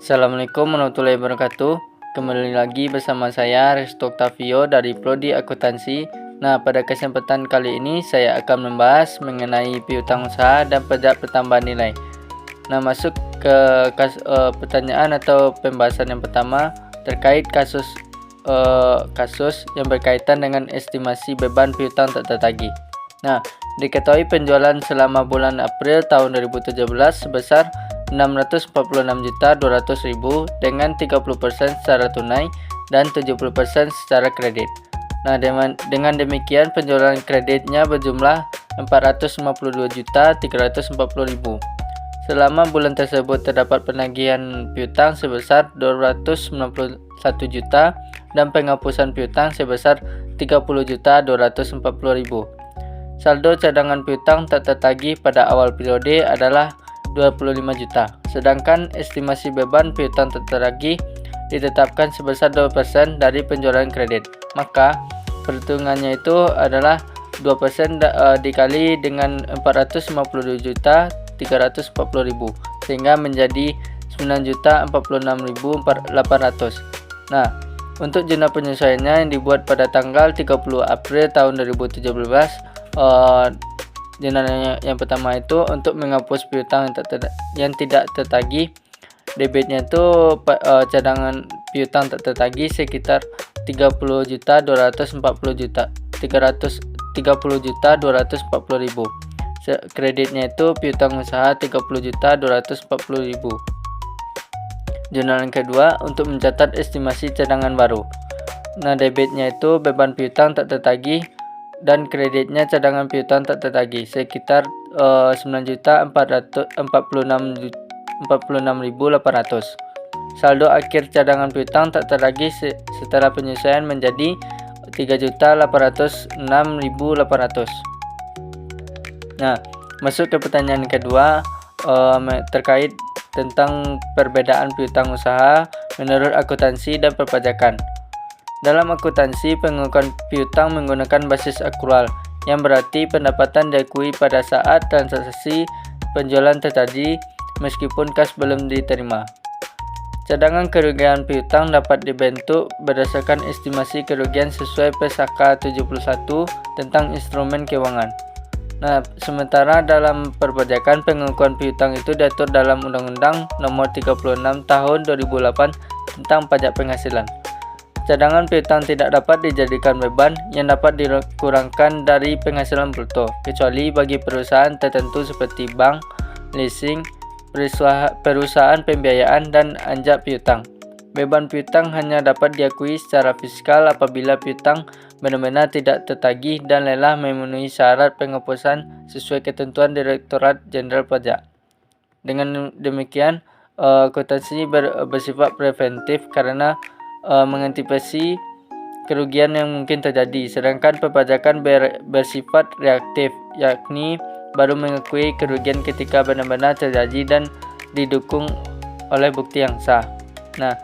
Assalamualaikum warahmatullahi wabarakatuh. Kembali lagi bersama saya Resto Octavio dari Prodi Akuntansi. Nah, pada kesempatan kali ini saya akan membahas mengenai piutang usaha dan pajak pertambahan nilai. Nah, masuk ke pertanyaan atau pembahasan yang pertama terkait kasus yang berkaitan dengan estimasi beban piutang tak tertagih. Nah, diketahui penjualan selama bulan April tahun 2017 sebesar 646.200.000 dengan 30% secara tunai dan 70% secara kredit. Nah, dengan demikian penjualan kreditnya berjumlah 452.340.000. Selama bulan tersebut terdapat penagihan piutang sebesar 291 juta dan penghapusan piutang sebesar 30.240.000. Saldo cadangan piutang tak tertagih pada awal periode adalah 25 juta. Sedangkan estimasi beban piutang tak tertagih ditetapkan sebesar 2% dari penjualan kredit. Maka perhitungannya itu adalah 2% dikali dengan 452.340.000 sehingga menjadi 9.046.800. Nah, untuk jumlah penyesuaiannya yang dibuat pada tanggal 30 April tahun 2017, yang pertama itu untuk menghapus piutang yang tidak tertagih, debitnya itu cadangan piutang tak tertagih sekitar 30.240.000. Kreditnya itu piutang usaha 30.240.000. Jurnal yang kedua untuk mencatat estimasi cadangan baru. Nah, debitnya itu beban piutang tak tertagih dan kreditnya cadangan piutang tak tertagih sekitar 9.046.800. Saldo akhir cadangan piutang tak tertagih setelah penyesuaian menjadi 3.806.800. Nah, masuk ke pertanyaan kedua terkait tentang perbedaan piutang usaha menurut akuntansi dan perpajakan. Dalam akuntansi, pengukuran piutang menggunakan basis akrual, yang berarti pendapatan diakui pada saat transaksi penjualan terjadi meskipun kas belum diterima. Cadangan kerugian piutang dapat dibentuk berdasarkan estimasi kerugian sesuai Pesaka 71 tentang instrumen keuangan. Nah, sementara dalam perpajakan pengukuran piutang itu diatur dalam Undang-Undang Nomor 36 Tahun 2008 tentang pajak penghasilan. Cadangan piutang tidak dapat dijadikan beban yang dapat dikurangkan dari penghasilan bruto, kecuali bagi perusahaan tertentu seperti bank, leasing, perusahaan pembiayaan, dan anjak piutang. Beban piutang hanya dapat diakui secara fiskal apabila piutang benar-benar tidak tertagih dan lelah memenuhi syarat penghapusan sesuai ketentuan Direktorat Jenderal Pajak. Dengan demikian, akuntansi bersifat preventif karena mengantisipasi kerugian yang mungkin terjadi, sedangkan perpajakan bersifat reaktif, yakni baru mengakui kerugian ketika benar-benar terjadi dan didukung oleh bukti yang sah. Nah,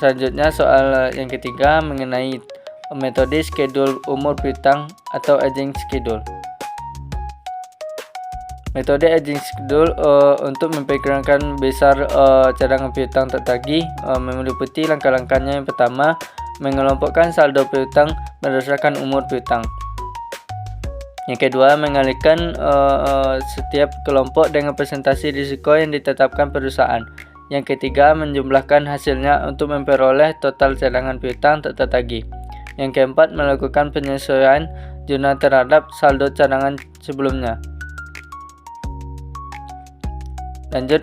selanjutnya soal yang ketiga mengenai metode skedul umur piutang atau aging schedule. Metode aging schedule untuk memperkirakan besar cadangan piutang tak tertagih meliputi langkah-langkahnya. Yang pertama, mengelompokkan saldo piutang berdasarkan umur piutang. Yang kedua, mengalihkan setiap kelompok dengan presentasi risiko yang ditetapkan perusahaan. Yang ketiga, menjumlahkan hasilnya untuk memperoleh total cadangan piutang tak tertagih. Yang keempat, melakukan penyesuaian jurnal terhadap saldo cadangan sebelumnya. Lanjut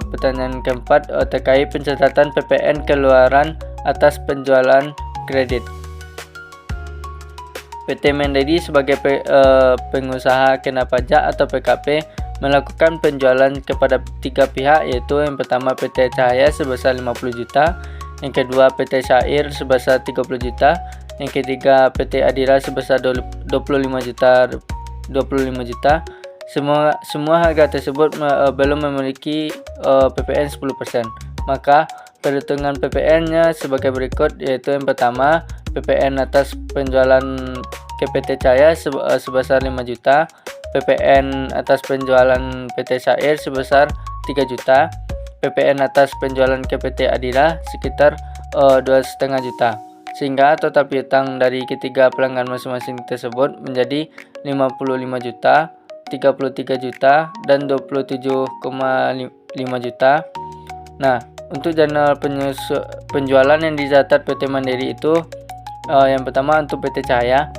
pertanyaan keempat terkait pencatatan PPN keluaran atas penjualan kredit. PT Mandiri sebagai pengusaha kena pajak atau PKP melakukan penjualan kepada tiga pihak, yaitu yang pertama PT Cahaya sebesar 50 juta, yang kedua PT Syair sebesar 30 juta, yang ketiga PT Adira sebesar 25 juta. Semua harga tersebut belum memiliki PPN 10%. Maka perhitungan PPN-nya sebagai berikut, yaitu yang pertama PPN atas penjualan ke PT Cahaya sebesar 5 juta, PPN atas penjualan PT Syair sebesar 3 juta. PPN atas penjualan ke PT Adila sekitar 2,5 juta. Sehingga total piutang dari ketiga pelanggan masing-masing tersebut menjadi 55 juta, 33 juta, dan 27,5 juta. Nah, untuk jurnal penjualan yang dicatat PT Mandiri itu yang pertama untuk PT Cahaya,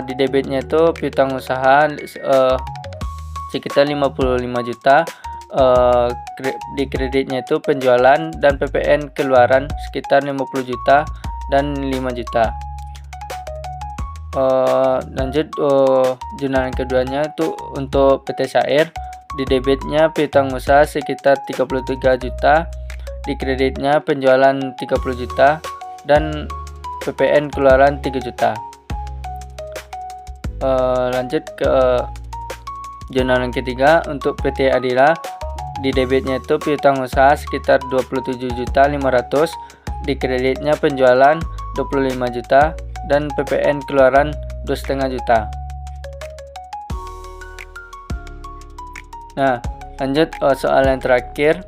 di debitnya itu piutang usaha sekitar 55 juta, di kreditnya itu penjualan dan PPN keluaran sekitar 50 juta dan 5 juta. Lanjut jurnal keduanya itu untuk PT Syair, di debitnya piutang usaha sekitar 33 juta, di kreditnya penjualan 30 juta dan PPN keluaran 3 juta. Lanjut ke jurnal yang ketiga untuk PT Adila, di debitnya itu piutang usaha sekitar 27.500.000, di kreditnya penjualan 25 juta dan PPN keluaran 2,5 juta. Nah, lanjut soal yang terakhir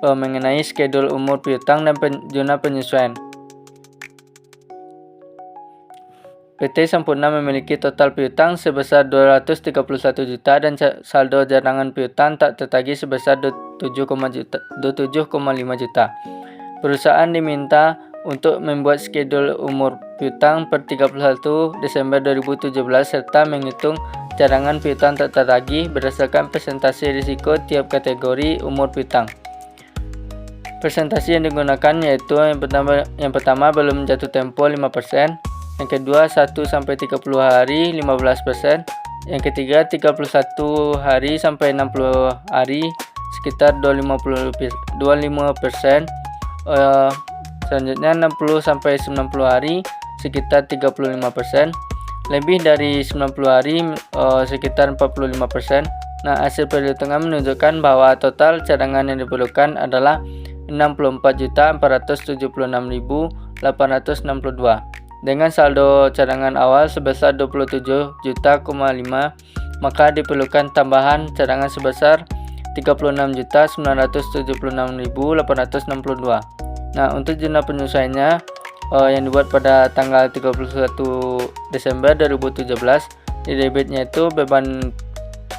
mengenai skedul umur piutang dan zona penyesuaian. PT Sampurna memiliki total piutang sebesar 231 juta dan saldo cadangan piutang tak tertagih sebesar 27,5 juta. Perusahaan diminta untuk membuat skedul umur piutang per 31 Desember 2017 serta menghitung cadangan piutang tak tertagih berdasarkan presentasi risiko tiap kategori umur piutang. Presentasi yang digunakan yaitu yang pertama belum jatuh tempo 5%, yang kedua 1-30 hari 15%, yang ketiga 31 hari sampai 60 hari sekitar 25%, selanjutnya 60-90 hari sekitar 35%, lebih dari 90 hari sekitar 45%. Nah, hasil perhitungan menunjukkan bahwa total cadangan yang diperlukan adalah 64.476.862 dengan saldo cadangan awal sebesar 27,5 juta, maka diperlukan tambahan cadangan sebesar 36.976.862. Nah, untuk jurnal penyesuaiannya yang dibuat pada tanggal 31 Desember 2017, di debitnya itu beban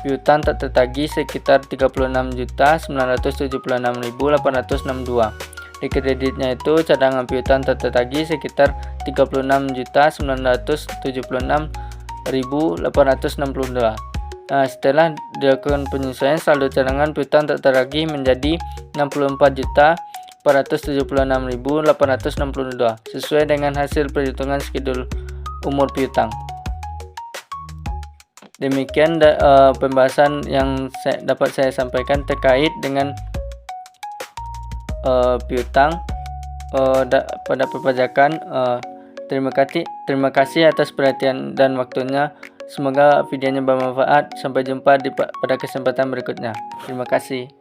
piutang tak tertagih sekitar 36.976.862. Di kreditnya itu cadangan piutang tak tertagih sekitar 36.976.862. Nah, setelah dilakukan penyesuaian, saldo cadangan piutang tak tertagih menjadi 64.476.862 sesuai dengan hasil perhitungan skedul umur piutang. Demikian pembahasan yang dapat saya sampaikan terkait dengan piutang pada perpajakan. Terima kasih atas perhatian dan waktunya. Semoga videonya bermanfaat. Sampai jumpa pada kesempatan berikutnya. Terima kasih.